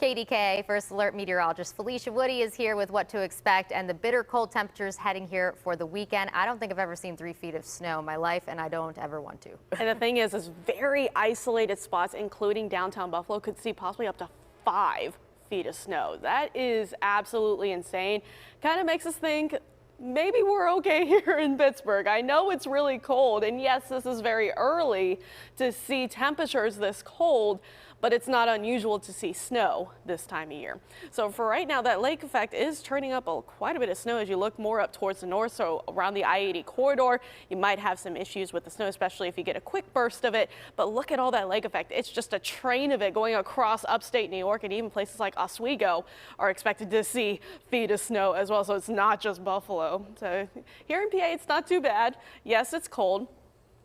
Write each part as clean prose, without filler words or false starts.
KDKA First Alert meteorologist Falicia Woody is here with what to expect and the bitter cold temperatures heading here for the weekend. I don't think I've ever seen 3 feet of snow in my life, and I don't ever want to. And the thing is very isolated spots, including downtown Buffalo, could see possibly up to 5 feet of snow. That is absolutely insane. Kind of makes us think maybe we're okay here in Pittsburgh. I know it's really cold, and yes, this is very early to see temperatures this cold, but it's not unusual to see snow this time of year. So for right now, that lake effect is turning up quite a bit of snow as you look more up towards the north. So around the I-80 corridor, you might have some issues with the snow, especially if you get a quick burst of it. But look at all that lake effect. It's just a train of it going across upstate New York, and even places like Oswego are expected to see feet of snow as well. So it's not just Buffalo. So here in PA, it's not too bad. Yes, it's cold.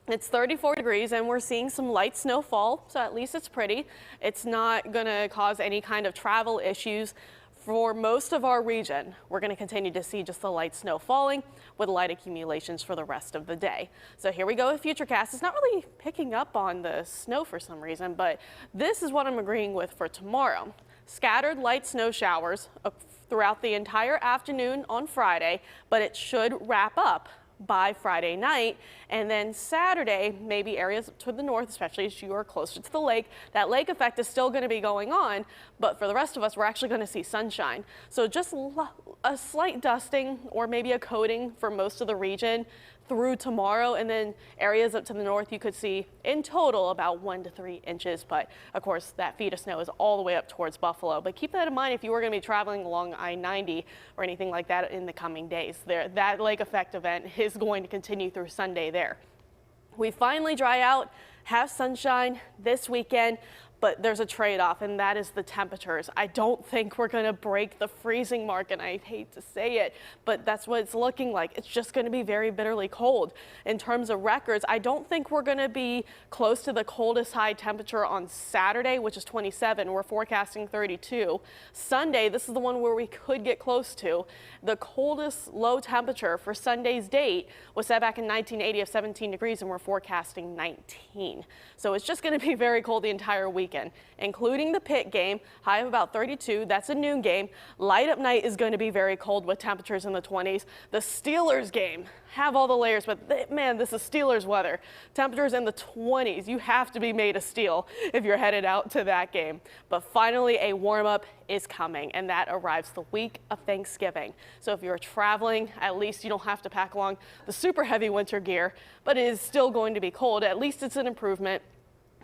It's 34 degrees and we're seeing some light snowfall, so at least it's pretty. It's not going to cause any kind of travel issues for most of our region. We're going to continue to see just the light snow falling with light accumulations for the rest of the day. So here we go with Futurecast. It's not really picking up on the snow for some reason, but this is what I'm agreeing with for tomorrow. Scattered light snow showers throughout the entire afternoon on Friday, but it should wrap up by Friday night, and then Saturday, maybe areas to the north, especially as you are closer to the lake, that lake effect is still going to be going on, but for the rest of us, we're actually going to see sunshine. So just a slight dusting or maybe a coating for most of the region through tomorrow, and then areas up to the north you could see in total about 1 to 3 inches, but of course that feet of snow is all the way up towards Buffalo. But keep that in mind if you were going to be traveling along I-90 or anything like that in the coming days. That lake effect event is going to continue through Sunday there. We finally dry out, have sunshine this weekend, but there's a trade-off, and that is the temperatures. I don't think we're going to break the freezing mark, and I hate to say it, but that's what it's looking like. It's just going to be very bitterly cold. In terms of records, I don't think we're going to be close to the coldest high temperature on Saturday, which is 27. We're forecasting 32. Sunday, this is the one where we could get close to. The coldest low temperature for Sunday's date was set back in 1980 of 17 degrees, and we're forecasting 19. So it's just going to be very cold the entire week, including the Pitt game, high of about 32. That's a noon game. Light up night is going to be very cold with temperatures in the 20s. The Steelers game, have all the layers, but man, this is Steelers weather. Temperatures in the 20s. You have to be made of steel if you're headed out to that game. But finally, a warm up is coming, and that arrives the week of Thanksgiving. So if you're traveling, at least you don't have to pack along the super heavy winter gear, but it is still going to be cold. At least it's an improvement.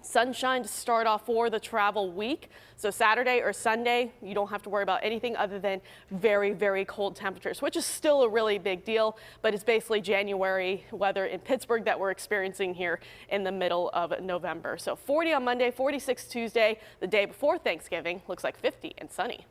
Sunshine to start off for the travel week. So Saturday or Sunday, you don't have to worry about anything other than very, very cold temperatures, which is still a really big deal, but it's basically January weather in Pittsburgh that we're experiencing here in the middle of November. So 40 on Monday, 46 Tuesday, the day before Thanksgiving, looks like 50 and sunny.